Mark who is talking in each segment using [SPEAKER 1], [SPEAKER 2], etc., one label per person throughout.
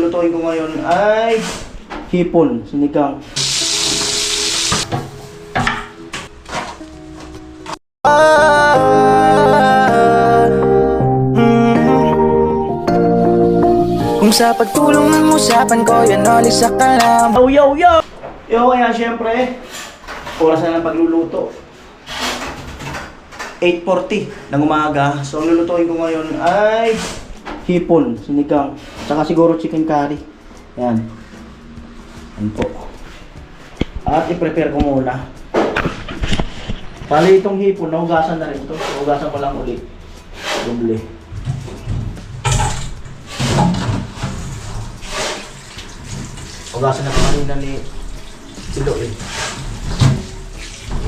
[SPEAKER 1] lulutuin ko ngayon ay hipon, sinigang.
[SPEAKER 2] Kung sa pagtulong ng usapan ko, yan ulit sa kalam.
[SPEAKER 1] Yo, yo, yo! Yo, kaya syempre, oras na ng pagluluto. 8:40 ng umaga. So, ang lulutuin ko ngayon ay hipon, sinigang. Tsaka siguro chicken curry. Yan. Yan po. At i-prepare ko muna. Bali itong hipon, nahugasan na rin ito. Nahugasan ko lang ulit. Doble. Hugasan na kanina ni Silo eh.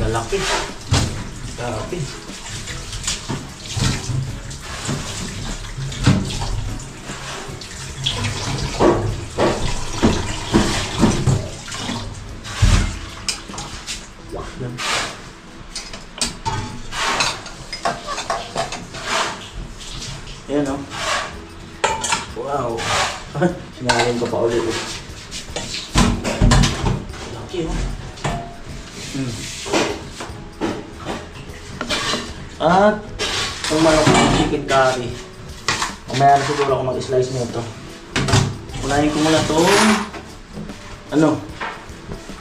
[SPEAKER 1] Lalaki. Grabe. Yan. Ayan o. Wow. Sinalin ko pa ulit. Laki o. At kung manok ng chicken curry, mamaya na siguro ako mag-slice nito. Unahin ko muna itong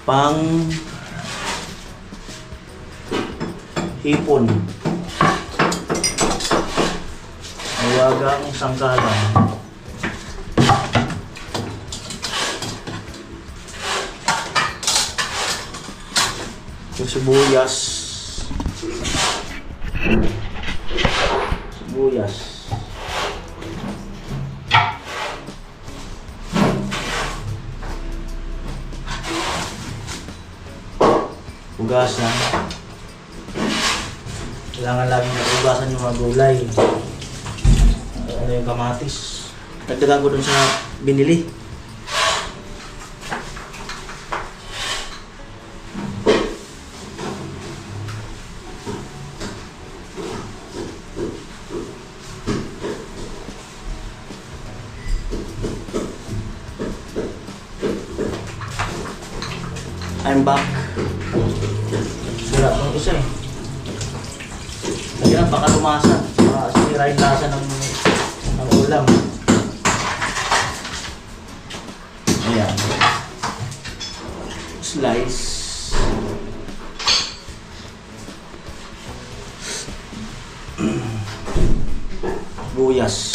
[SPEAKER 1] pang hipon. Mawagang sangkalan. Yung sibuyas. Hugasan. Kailangan lagi na hugasan yung mga gulay. Ano yung kamatis. Nagdagan ko dun sa binili. I'm back. Sira ng isa eh. Lagyan baka lumasa. Sira yung lasa ng ulam. Ayan. Slice. Buyas.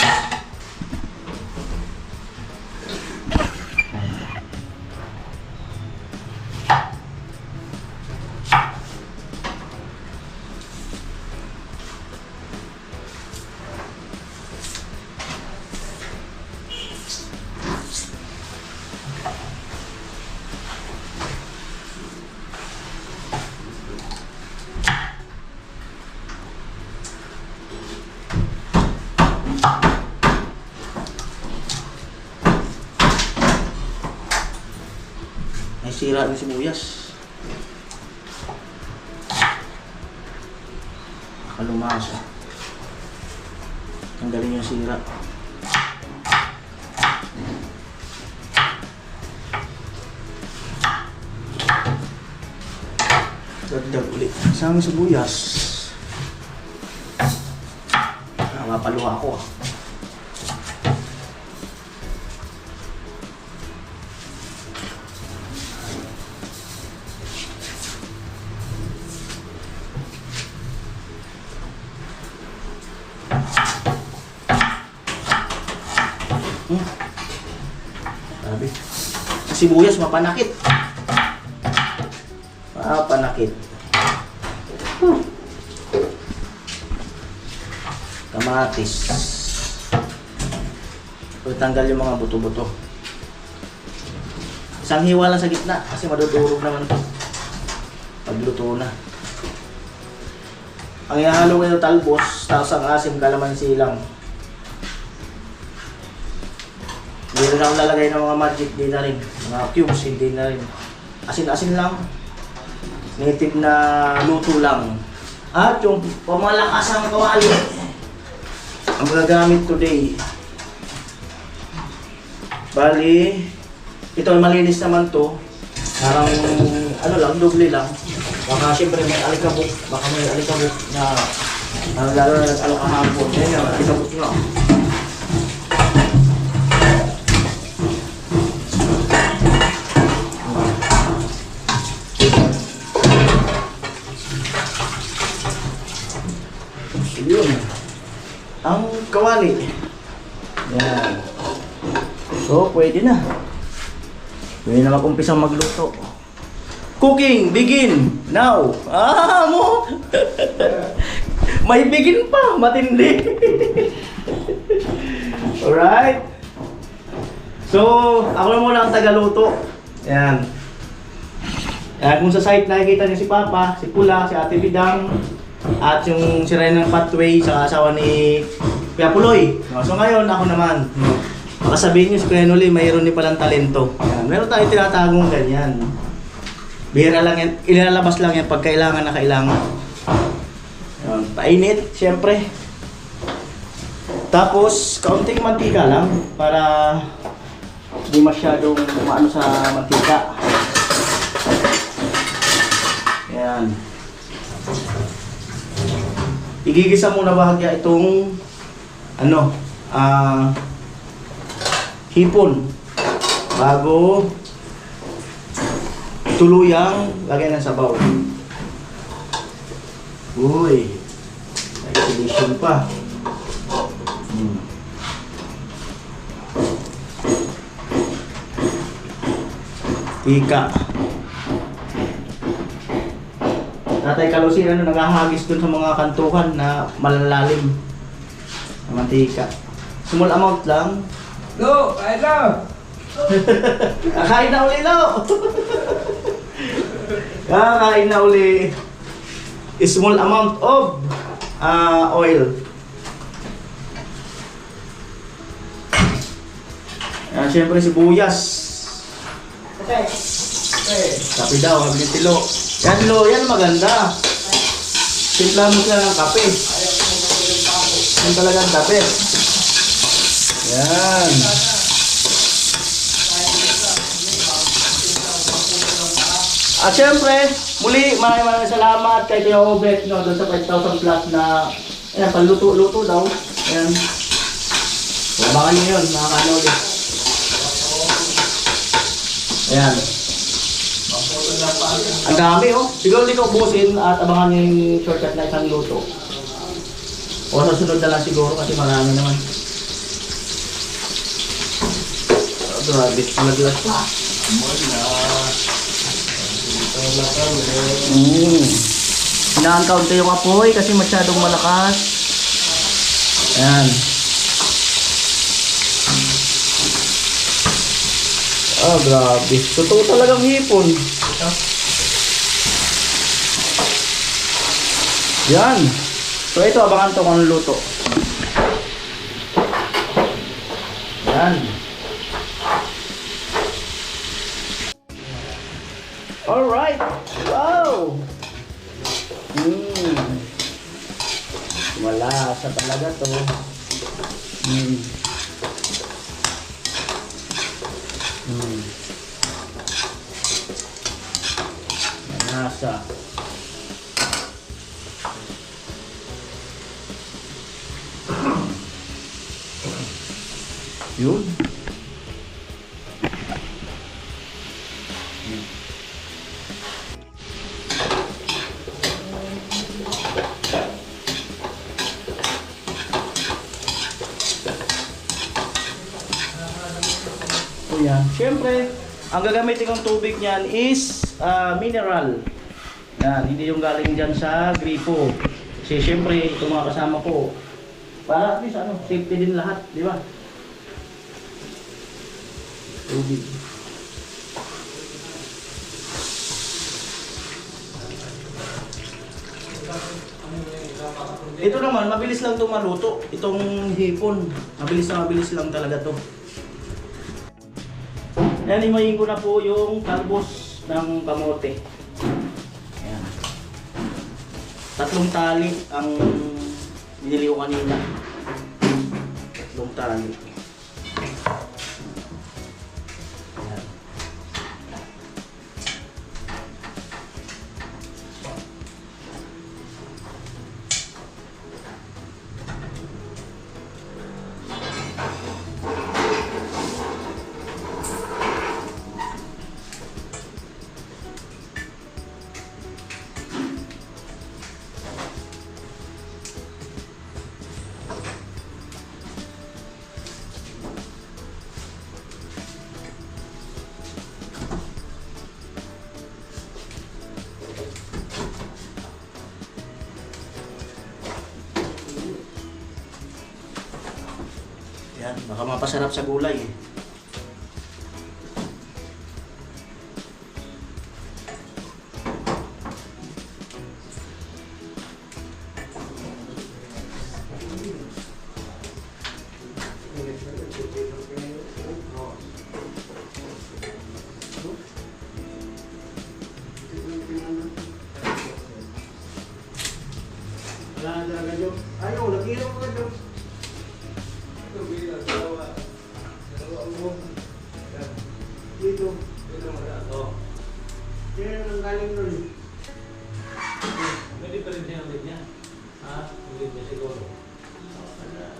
[SPEAKER 1] May sira ng sibuyas. Kalumasa. Tanggalin yung sira. Dagdag ulit. Isang sibuyas. Mapaluha ako ah. Sabi, sibuyas mapanakit. Mapanakit. Kamatis. Tanggal yung mga buto-buto. Isang hiwa lang sa gitna kasi madudurog naman ito pagluto na. Ang ihalo ko yung talbos, tapos ang asim, kalamansi lang. Hindi rin ako lalagay ng mga magic, di na rin. Mga cubes, hindi na rin. Asin-asin lang. Native na luto lang. At yung pamalakasang kawali ang magagamit today. Bali, ito ay malinis naman to. Parang ano lang, doble lang. Baka siyempre may alikabok, baka may alikabok na lalo na nag-alok kahapon. Yan yung alikabok nyo. Yun. Ang kawali. Yan. So, pwede na. Pwede na mag-umpisang magluto. Cooking, begin, now. Ah, mo! May begin pa, matindi. Alright. So, ako na muna ang tagaluto. Yan. Kung sa site nakikita niyo si Papa, si Pula, si Ate Bidang, at yung si Ren ng Pathway sa asawa ni Kuya Puloy. So ngayon, ako naman. Baka sabihin nyo si Kuya Noli, mayroon din palang talento. Yan. Meron tayong tinatagong ganyan. Bihira lang yan, ilalabas lang yan pag kailangan na kailangan. Yan. Painit, syempre. Tapos, kaunting mantika lang para hindi masyadong maano sa mantika. Yan. Igigisa muna bahagya itong ano, hipon bago tuluyang lagyan ng sabaw. Uy, may solution pa. Tika. Tatay Kalusin, ano, naghahagis dun sa mga kantukan na malalalim na mantika. Small amount lang.
[SPEAKER 3] Lo, kain na!
[SPEAKER 1] Kakain na uli, Lo! Kakain na uli. Small amount of oil. Yan, syempre sibuyas. Okay. Kape daw, sabi ni Tilo. Yan, Lo, yan maganda. Simpla mo sila ng kape. Yan talaga ang kape. Yan. At syempre, muli maraming salamat kay Kuya Obet, no, doon sa 5,000 plus na ayan, panluto-luto daw. Ayan. Abangan nyo yun, mga kanoli. Ayan. Ang dami, oh. Siguro di ko ubusin at abangan nyo yung shortcut na isang luto. O sa sunod na lang siguro kasi marami naman. Oh, grabe, malaglas pa. Ina-count yung apoy kasi masyadong malakas. Ayan. Oh, grabe. Totoo talagang hipon. Yan. So ito, abangan to kung ano luto. Yan. Alright. Wow. Malasa talaga to. Malasa. Yun. So yan. Siyempre, ang gagamitin kong tubig niyan is mineral. Yan, hindi yung galing dyan sa gripo. Kasi siyempre, itong mga kasama ko, para at least ano, safety din lahat, di ba? Tubig. Ito naman, mabilis lang itong maluto. Itong hipon, mabilis lang talaga to. Yan, imayin ko na po yung talbos ng kamote. Ayan. 3 tali ang binili ko kanina. 3 tali. Baka mapasarap sa gulay eh. Wala na talaga, Jom. Ayaw, nag-ilaw ka, Jom.
[SPEAKER 3] Ito, bilang. Dalawa. Dalawa mo. Yan.
[SPEAKER 1] Dito.
[SPEAKER 3] Ito mo na. Oo.
[SPEAKER 1] Yan ang galing nun.
[SPEAKER 3] Pwede pa rin siya ang niya. Ha? Ang niya siguro.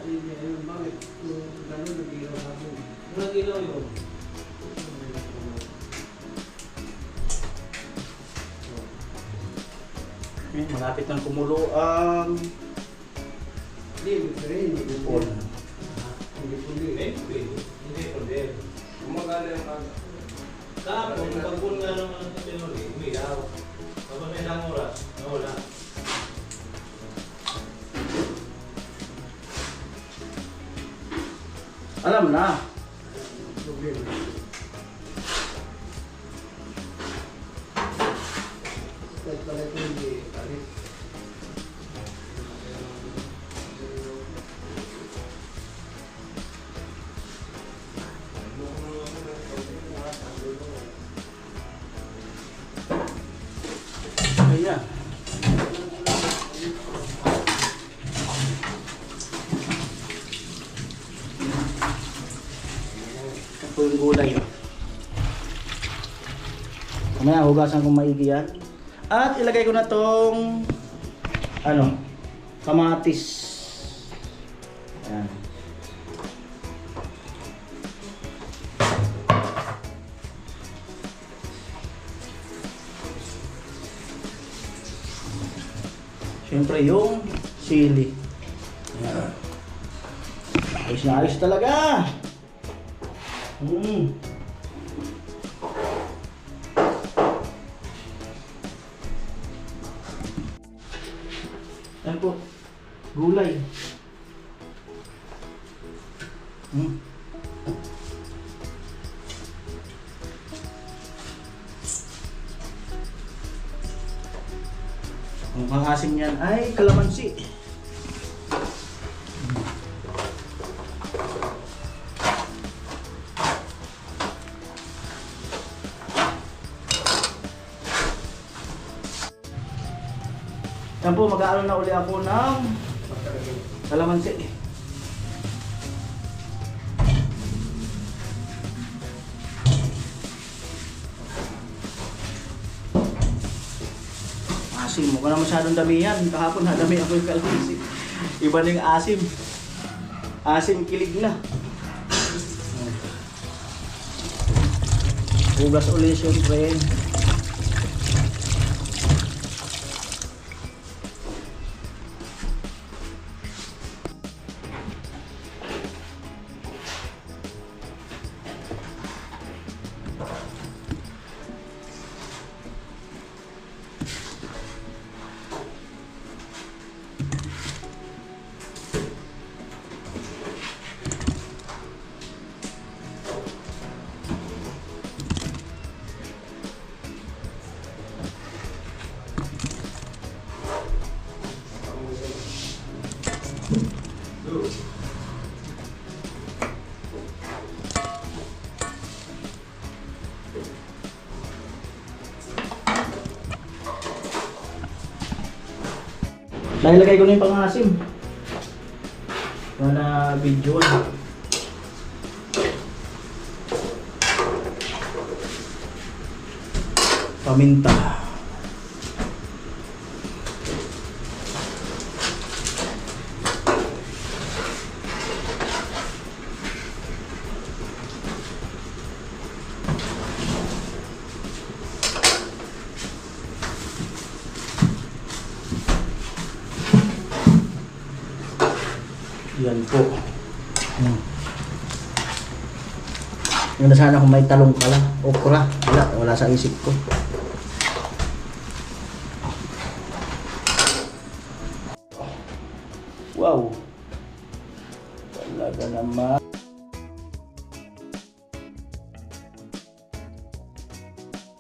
[SPEAKER 1] Ayun, bakit? Yung gano'n, nag-ilaw sa akin.
[SPEAKER 3] Nag-ilaw yun.
[SPEAKER 1] Malapit ng kumulo ang
[SPEAKER 3] Hindi
[SPEAKER 1] ipon.
[SPEAKER 3] Hindi pwede. Hindi pwede. Gumagana yung mga. Tapos, pagpun nga naman ang tinuri, umiyaw. Kapag may ilang oras, nawala.
[SPEAKER 1] Alam na. Ayan. Ito yung gulay. Mamaya hugasan kong maigi yan. At ilagay ko na tong kamatis. Ayan. Siyempre yung sili. Ayan. Ayos na ayos talaga. Ayan po, gulay. Ang pangasim niyan ay kalamansi. Yan po, mag-aaral na uli ako ng kalamansi. Asim, huwag na masyadong damihan. Kahapon nadami ako yung kalamansi. Iba na yung asim. Asim kilig na. Hugas uli siyempre. Nailagay ko na yung pangasim. Para video. Paminta. Yan po. Yung na sana kung may talong pala. Okra. Wala sa isip ko. Wow. Talaga naman.